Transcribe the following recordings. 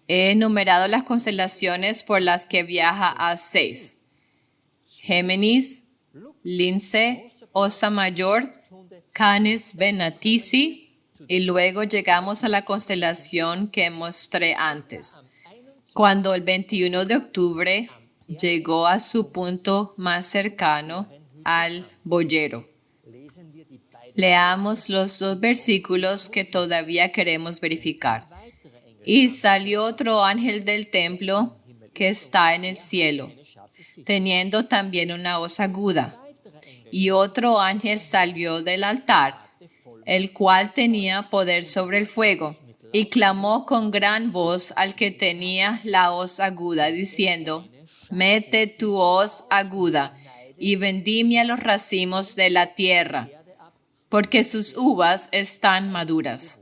He enumerado las constelaciones por las que viaja A6. Géminis, Lince, Osa Mayor, Canis Venatici, y luego llegamos a la constelación que mostré antes. Cuando el 21 de octubre llegó a su punto más cercano al boyero. Leamos los dos versículos que todavía queremos verificar. Y salió otro ángel del templo que está en el cielo, teniendo también una hoz aguda. Y otro ángel salió del altar, el cual tenía poder sobre el fuego, y clamó con gran voz al que tenía la hoz aguda, diciendo: mete tu hoz aguda y vendimia los racimos de la tierra, porque sus uvas están maduras.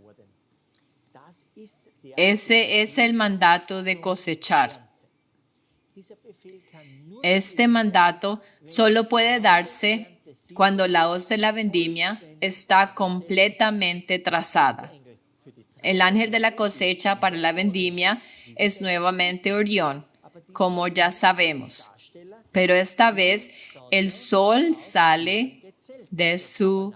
Ese es el mandato de cosechar. Este mandato solo puede darse cuando la hoz de la vendimia está completamente trazada. El ángel de la cosecha para la vendimia es nuevamente Orión, como ya sabemos. Pero esta vez el sol sale de su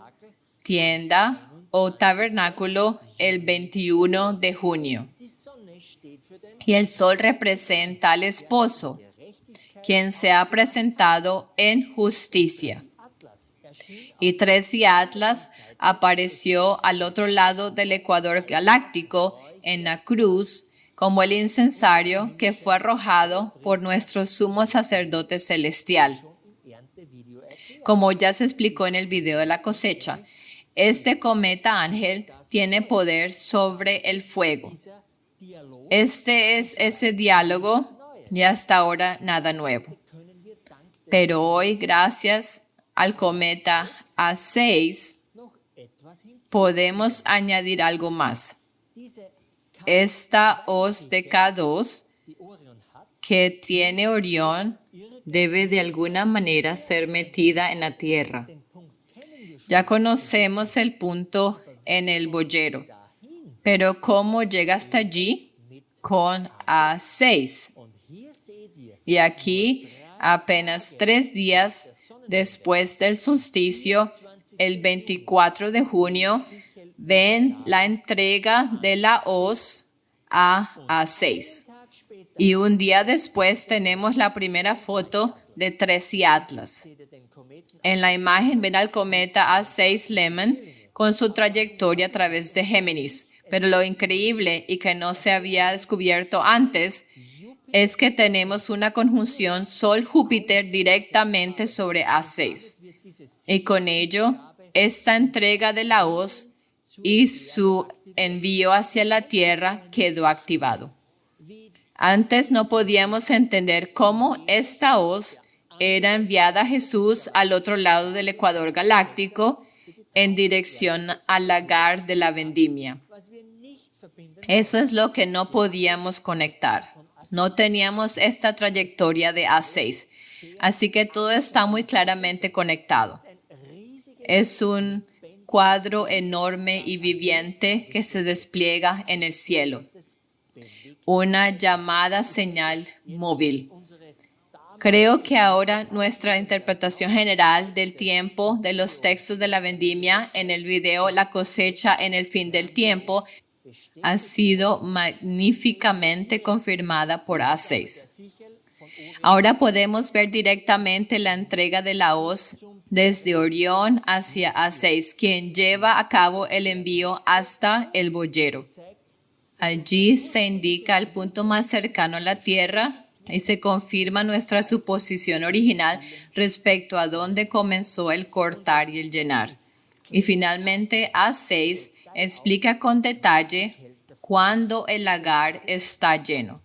tienda o tabernáculo el 21 de junio. Y el sol representa al esposo, quien se ha presentado en justicia. Y 13 Atlas apareció al otro lado del ecuador galáctico en la cruz como el incensario que fue arrojado por nuestro sumo sacerdote celestial. Como ya se explicó en el video de la cosecha, este cometa ángel tiene poder sobre el fuego. Este es ese diálogo y hasta ahora nada nuevo. Pero hoy, gracias al cometa A6, podemos añadir algo más. Esta hoz de K2 que tiene Orión debe de alguna manera ser metida en la tierra. Ya conocemos el punto en el boyero, pero ¿cómo llega hasta allí? Con A6. Y aquí, apenas 3 días después del solsticio, el 24 de junio, ven la entrega de la hoz a A6. Y un día después tenemos la primera foto de 13 Atlas. En la imagen ven al cometa A6 Lemmon con su trayectoria a través de Géminis. Pero lo increíble y que no se había descubierto antes es que tenemos una conjunción Sol-Júpiter directamente sobre A6. Y con ello, esta entrega de la hoz y su envío hacia la Tierra quedó activado. Antes no podíamos entender cómo esta hoz era enviada a Jesús al otro lado del ecuador galáctico en dirección al lagar de la vendimia. Eso es lo que no podíamos conectar. No teníamos esta trayectoria de A6. Así que todo está muy claramente conectado. Es un cuadro enorme y viviente que se despliega en el cielo. Una llamada señal móvil. Creo que ahora nuestra interpretación general del tiempo de los textos de la vendimia en el video La cosecha en el fin del tiempo ha sido magníficamente confirmada por A6. Ahora podemos ver directamente la entrega de la hoz desde Orión hacia A6, quien lleva a cabo el envío hasta el boyero. Allí se indica el punto más cercano a la Tierra y se confirma nuestra suposición original respecto a dónde comenzó el cortar y el llenar. Y finalmente A6 explica con detalle cuándo el lagar está lleno.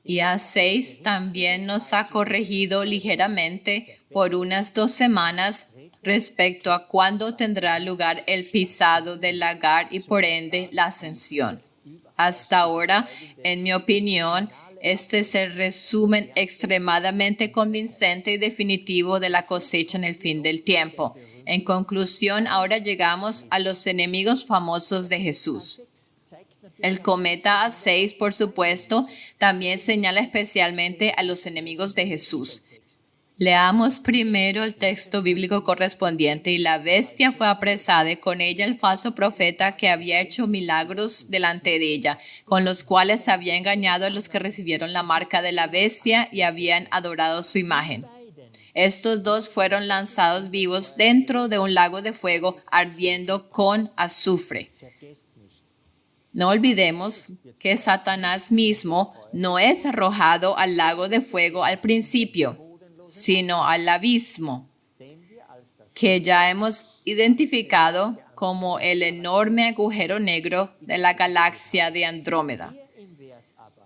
Y A6 también nos ha corregido ligeramente por unas 2 semanas respecto a cuándo tendrá lugar el pisado del lagar y por ende la ascensión. Hasta ahora, en mi opinión, este es el resumen extremadamente convincente y definitivo de la cosecha en el fin del tiempo. En conclusión, ahora llegamos a los enemigos famosos de Jesús. El cometa A6, por supuesto, también señala especialmente a los enemigos de Jesús. Leamos primero el texto bíblico correspondiente. Y la bestia fue apresada y con ella el falso profeta que había hecho milagros delante de ella, con los cuales había engañado a los que recibieron la marca de la bestia y habían adorado su imagen. Estos dos fueron lanzados vivos dentro de un lago de fuego ardiendo con azufre. No olvidemos que Satanás mismo no es arrojado al lago de fuego al principio, sino al abismo, que ya hemos identificado como el enorme agujero negro de la galaxia de Andrómeda.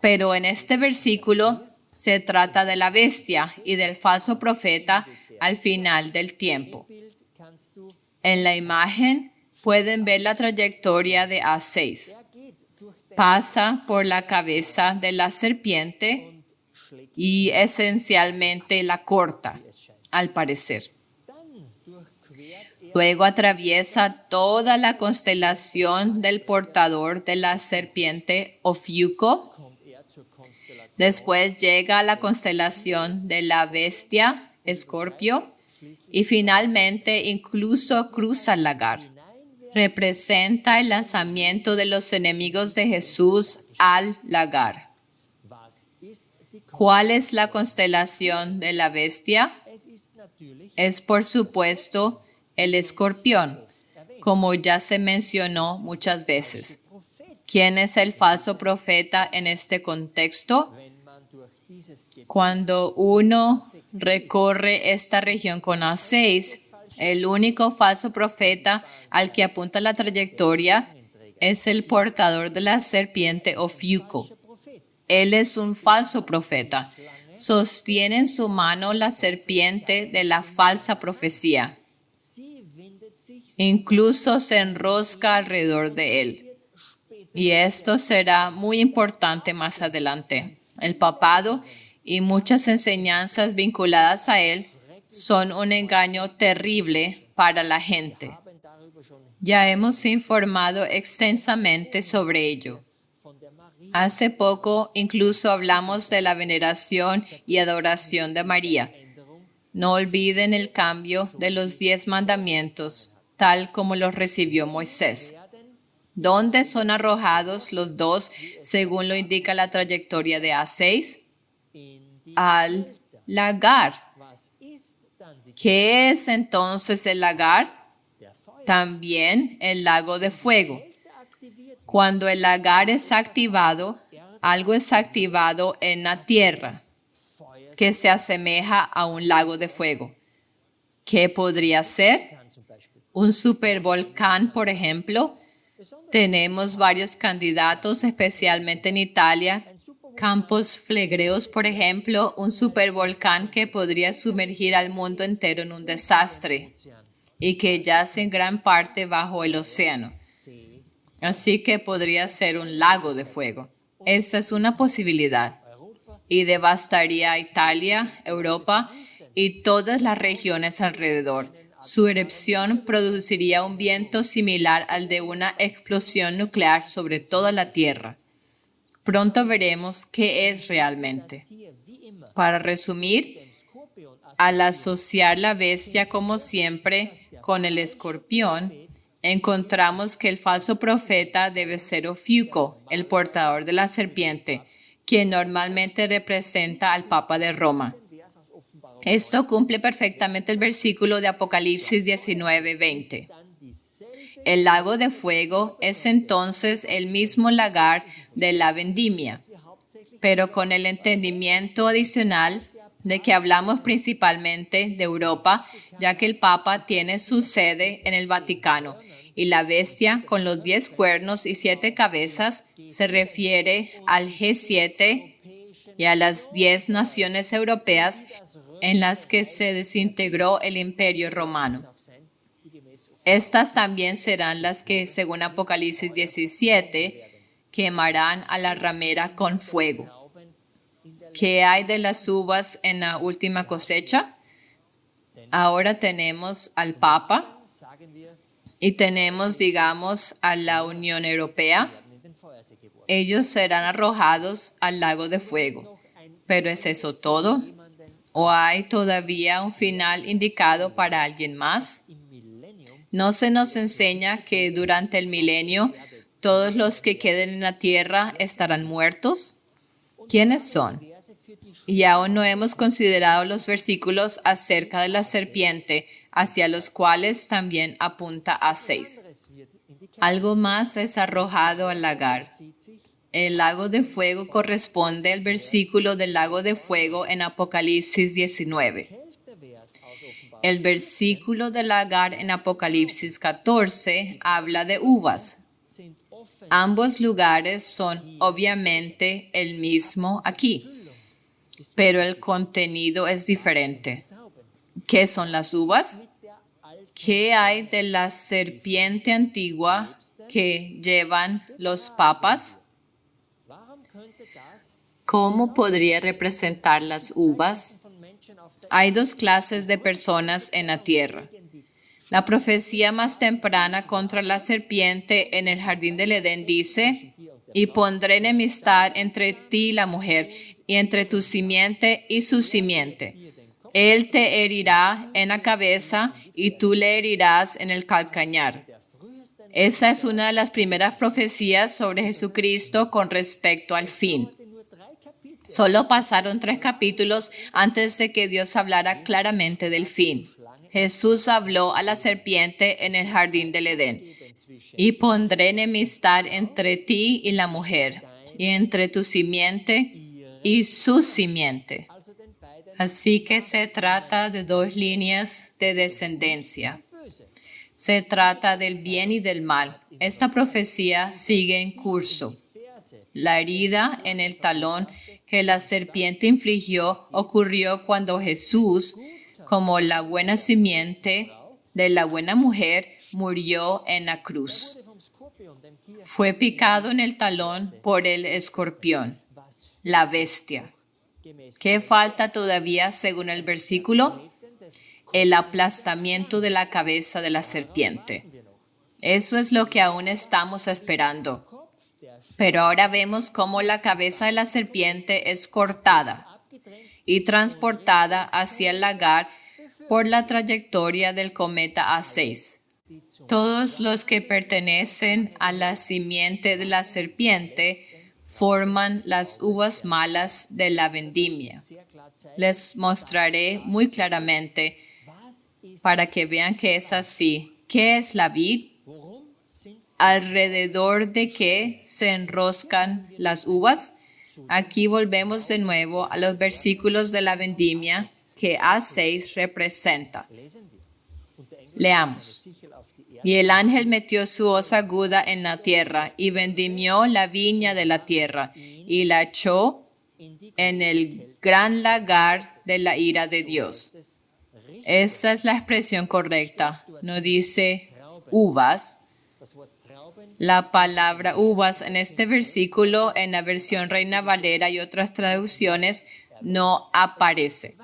Pero en este versículo se trata de la bestia y del falso profeta al final del tiempo. En la imagen pueden ver la trayectoria de A6. Pasa por la cabeza de la serpiente y esencialmente la corta, al parecer. Luego atraviesa toda la constelación del portador de la serpiente Ofiuco. Después llega a la constelación de la bestia, Escorpio, y finalmente incluso cruza el lagar. Representa el lanzamiento de los enemigos de Jesús al lagar. ¿Cuál es la constelación de la bestia? Es, por supuesto, el escorpión, como ya se mencionó muchas veces. ¿Quién es el falso profeta en este contexto? Cuando uno recorre esta región con A6, el único falso profeta al que apunta la trayectoria es el portador de la serpiente Ofiuco. Él es un falso profeta. Sostiene en su mano la serpiente de la falsa profecía. Incluso se enrosca alrededor de él. Y esto será muy importante más adelante. El papado y muchas enseñanzas vinculadas a él son un engaño terrible para la gente. Ya hemos informado extensamente sobre ello. Hace poco incluso hablamos de la veneración y adoración de María. No olviden el cambio de los 10 mandamientos, tal como los recibió Moisés. ¿Dónde son arrojados los dos, según lo indica la trayectoria de A6? Al lagar. ¿Qué es entonces el lagar? También el lago de fuego. Cuando el lagar es activado, algo es activado en la tierra que se asemeja a un lago de fuego. ¿Qué podría ser? Un supervolcán, por ejemplo. Tenemos varios candidatos, especialmente en Italia. Campos Flegreos, por ejemplo, un supervolcán que podría sumergir al mundo entero en un desastre y que yace en gran parte bajo el océano. Así que podría ser un lago de fuego. Esa es una posibilidad. Y devastaría a Italia, Europa y todas las regiones alrededor. Su erupción produciría un viento similar al de una explosión nuclear sobre toda la Tierra. Pronto veremos qué es realmente. Para resumir, al asociar la bestia como siempre con el escorpión, encontramos que el falso profeta debe ser Ofiuco, el portador de la serpiente, quien normalmente representa al Papa de Roma. Esto cumple perfectamente el versículo de Apocalipsis 19:20. El lago de fuego es entonces el mismo lagar de la vendimia, pero con el entendimiento adicional de que hablamos principalmente de Europa, ya que el Papa tiene su sede en el Vaticano y la bestia con los 10 cuernos y 7 cabezas se refiere al G7 y a las 10 naciones europeas en las que se desintegró el Imperio Romano. Estas también serán las que, según Apocalipsis 17, quemarán a la ramera con fuego. ¿Qué hay de las uvas en la última cosecha? Ahora tenemos al Papa y tenemos, digamos, a la Unión Europea. ellos serán arrojados al lago de fuego. ¿Pero es eso todo? ¿O hay todavía un final indicado para alguien más? ¿No se nos enseña que durante el milenio todos los que queden en la tierra estarán muertos? ¿Quiénes son? Y aún no hemos considerado los versículos acerca de la serpiente, hacia los cuales también apunta a 6. Algo más es arrojado al lagar. El lago de fuego corresponde al versículo del lago de fuego en Apocalipsis 19. El versículo del lagar en Apocalipsis 14 habla de uvas. Ambos lugares son obviamente el mismo aquí, pero el contenido es diferente. ¿Qué son las uvas? ¿Qué hay de la serpiente antigua que llevan los papas? ¿Cómo podría representar las uvas? Hay dos clases de personas en la tierra. La profecía más temprana contra la serpiente en el jardín del Edén dice: y pondré enemistad entre ti y la mujer, y entre tu simiente y su simiente. Él te herirá en la cabeza y tú le herirás en el calcañar. Esa es una de las primeras profecías sobre Jesucristo con respecto al fin. Solo pasaron 3 capítulos antes de que Dios hablara claramente del fin. Jesús habló a la serpiente en el jardín del Edén: y pondré enemistad entre ti y la mujer, y entre tu simiente y su simiente. Así que se trata de 2 líneas de descendencia. Se trata del bien y del mal. Esta profecía sigue en curso. La herida en el talón que la serpiente infligió ocurrió cuando Jesús, como la buena simiente de la buena mujer, murió en la cruz. Fue picado en el talón por el escorpión, la bestia. ¿Qué falta todavía según el versículo? El aplastamiento de la cabeza de la serpiente. Eso es lo que aún estamos esperando. Pero ahora vemos cómo la cabeza de la serpiente es cortada y transportada hacia el lagar por la trayectoria del cometa A6. Todos los que pertenecen a la simiente de la serpiente forman las uvas malas de la vendimia. Les mostraré muy claramente para que vean que es así. ¿Qué es la vid? ¿Alrededor de qué se enroscan las uvas? Aquí volvemos de nuevo a los versículos de la vendimia que A6 representa. Leamos. Y el ángel metió su hoz aguda en la tierra y vendimió la viña de la tierra y la echó en el gran lagar de la ira de Dios. Esa es la expresión correcta. No dice uvas. La palabra uvas en este versículo, en la versión Reina Valera y otras traducciones, no aparece.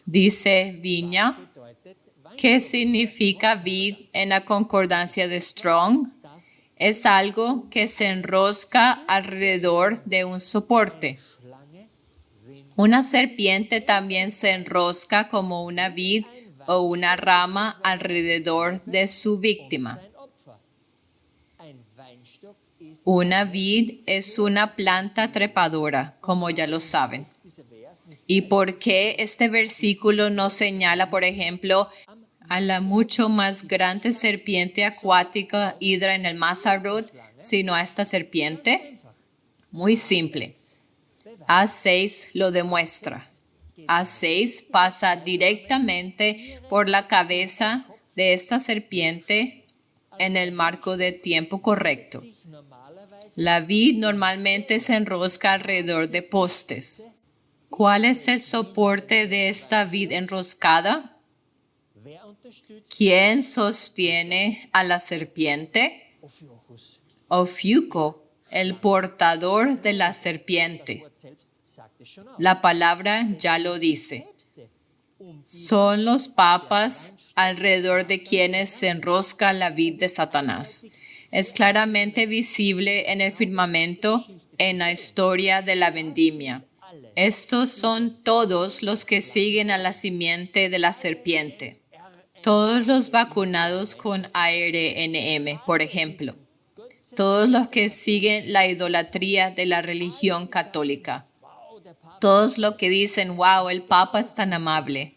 Dice viña. ¿Qué significa vid en la concordancia de Strong? Es algo que se enrosca alrededor de un soporte. Una serpiente también se enrosca como una vid o una rama alrededor de su víctima. Una vid es una planta trepadora, como ya lo saben. ¿Y por qué este versículo no señala, por ejemplo, a la mucho más grande serpiente acuática hidra en el Mazarrud, sino a esta serpiente? Muy simple. A6 lo demuestra. A6 pasa directamente por la cabeza de esta serpiente en el marco de tiempo correcto. La vid normalmente se enrosca alrededor de postes. ¿Cuál es el soporte de esta vid enroscada? ¿Quién sostiene a la serpiente? Ofiuco, el portador de la serpiente. La palabra ya lo dice. Son los papas alrededor de quienes se enrosca la vid de Satanás. es claramente visible en el firmamento en la historia de la vendimia. Estos son todos los que siguen a la simiente de la serpiente. Todos los vacunados con ARNM, por ejemplo. Todos los que siguen la idolatría de la religión católica. Todos los que dicen, wow, el Papa es tan amable.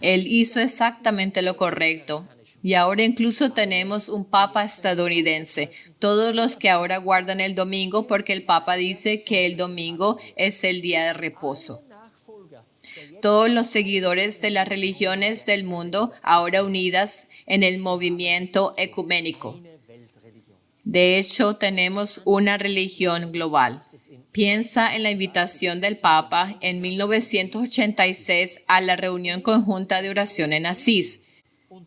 Él hizo exactamente lo correcto. Y ahora incluso tenemos un Papa estadounidense. Todos los que ahora guardan el domingo porque el Papa dice que el domingo es el día de reposo. Todos los seguidores de las religiones del mundo ahora unidas en el movimiento ecuménico. De hecho, tenemos una religión global. Piensa en la invitación del Papa en 1986 a la reunión conjunta de oración en Asís.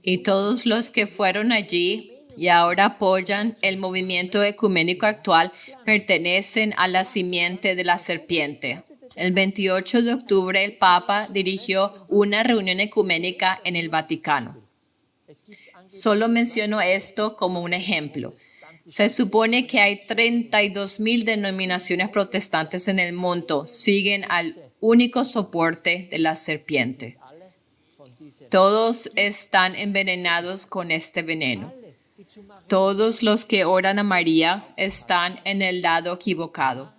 Y todos los que fueron allí y ahora apoyan el movimiento ecuménico actual pertenecen a la simiente de la serpiente. El 28 de octubre el Papa dirigió una reunión ecuménica en el Vaticano. Solo menciono esto como un ejemplo. Se supone que hay 32,000 denominaciones protestantes en el mundo. Siguen al único soporte de la serpiente. Todos están envenenados con este veneno. Todos los que oran a María están en el lado equivocado.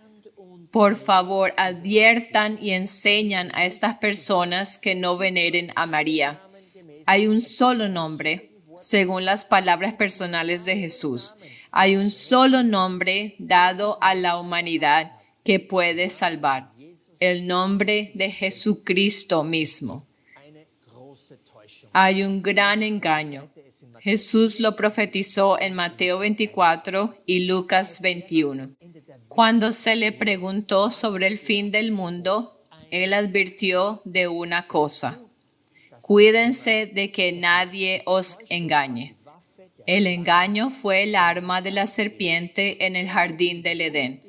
Por favor, adviertan y enseñan a estas personas que no veneren a María. Hay un solo nombre, según las palabras personales de Jesús. Hay un solo nombre dado a la humanidad que puede salvar. El nombre de Jesucristo mismo. Hay un gran engaño. Jesús lo profetizó en Mateo 24 y Lucas 21. Cuando se le preguntó sobre el fin del mundo, él advirtió de una cosa. Cuídense de que nadie os engañe. El engaño fue el arma de la serpiente en el jardín del Edén.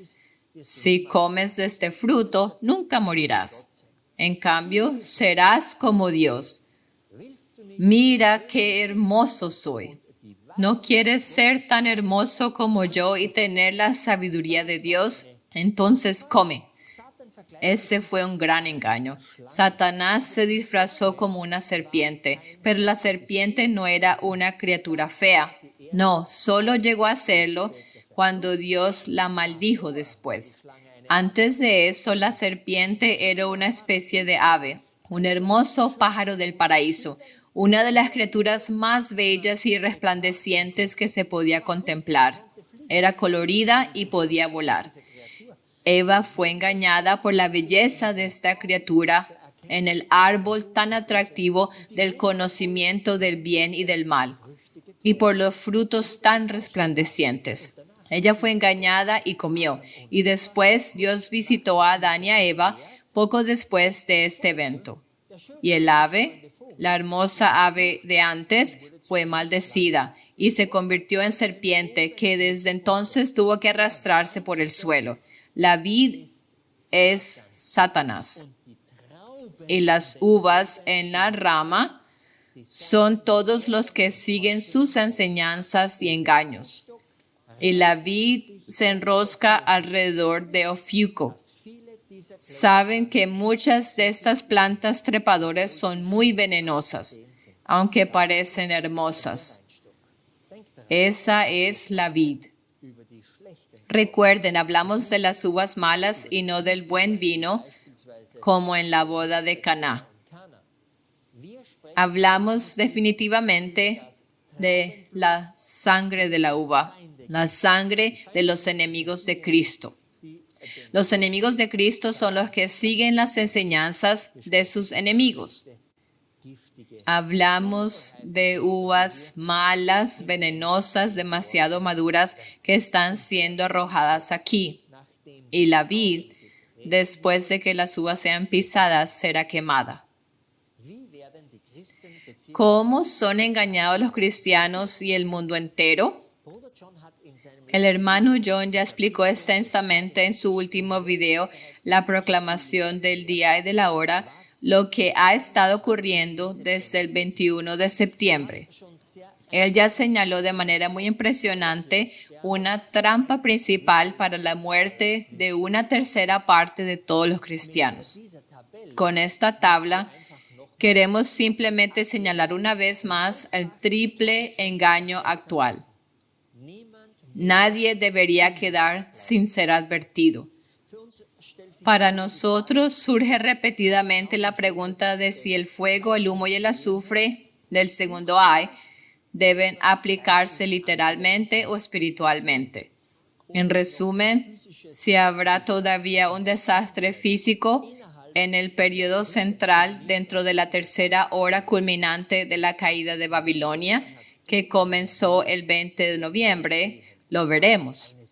Si comes de este fruto, nunca morirás. En cambio, serás como Dios. Mira qué hermoso soy. ¿No quieres ser tan hermoso como yo y tener la sabiduría de Dios? Entonces come. Ese fue un gran engaño. Satanás se disfrazó como una serpiente, pero la serpiente no era una criatura fea. No, solo llegó a serlo cuando Dios la maldijo después. Antes de eso, la serpiente era una especie de ave, un hermoso pájaro del paraíso, una de las criaturas más bellas y resplandecientes que se podía contemplar. Era colorida y podía volar. Eva fue engañada por la belleza de esta criatura en el árbol tan atractivo del conocimiento del bien y del mal, y por los frutos tan resplandecientes. Ella fue engañada y comió, y después Dios visitó a Adán y a Eva poco después de este evento. Y el ave, la hermosa ave de antes, fue maldecida y se convirtió en serpiente, que desde entonces tuvo que arrastrarse por el suelo. La vid es Satanás y las uvas en la rama son todos los que siguen sus enseñanzas y engaños. Y la vid se enrosca alrededor de Ofiuco. Saben que muchas de estas plantas trepadoras son muy venenosas, aunque parecen hermosas. Esa es la vid. Recuerden, hablamos de las uvas malas y no del buen vino, como en la boda de Caná. Hablamos definitivamente de la sangre de la uva, la sangre de los enemigos de Cristo. Los enemigos de Cristo son los que siguen las enseñanzas de sus enemigos. Hablamos de uvas malas, venenosas, demasiado maduras, que están siendo arrojadas aquí. Y la vid, después de que las uvas sean pisadas, será quemada. ¿Cómo son engañados los cristianos y el mundo entero? El hermano John ya explicó extensamente en su último video, la proclamación del día y de la hora, lo que ha estado ocurriendo desde el 21 de septiembre. Él ya señaló de manera muy impresionante una trampa principal para la muerte de una tercera parte de todos los cristianos. Con esta tabla queremos simplemente señalar una vez más el triple engaño actual. Nadie debería quedar sin ser advertido. Para nosotros surge repetidamente la pregunta de si el fuego, el humo y el azufre del segundo ay deben aplicarse literalmente o espiritualmente. En resumen, si habrá todavía un desastre físico en el periodo central dentro de la tercera hora culminante de la caída de Babilonia, que comenzó el 20 de noviembre, lo veremos.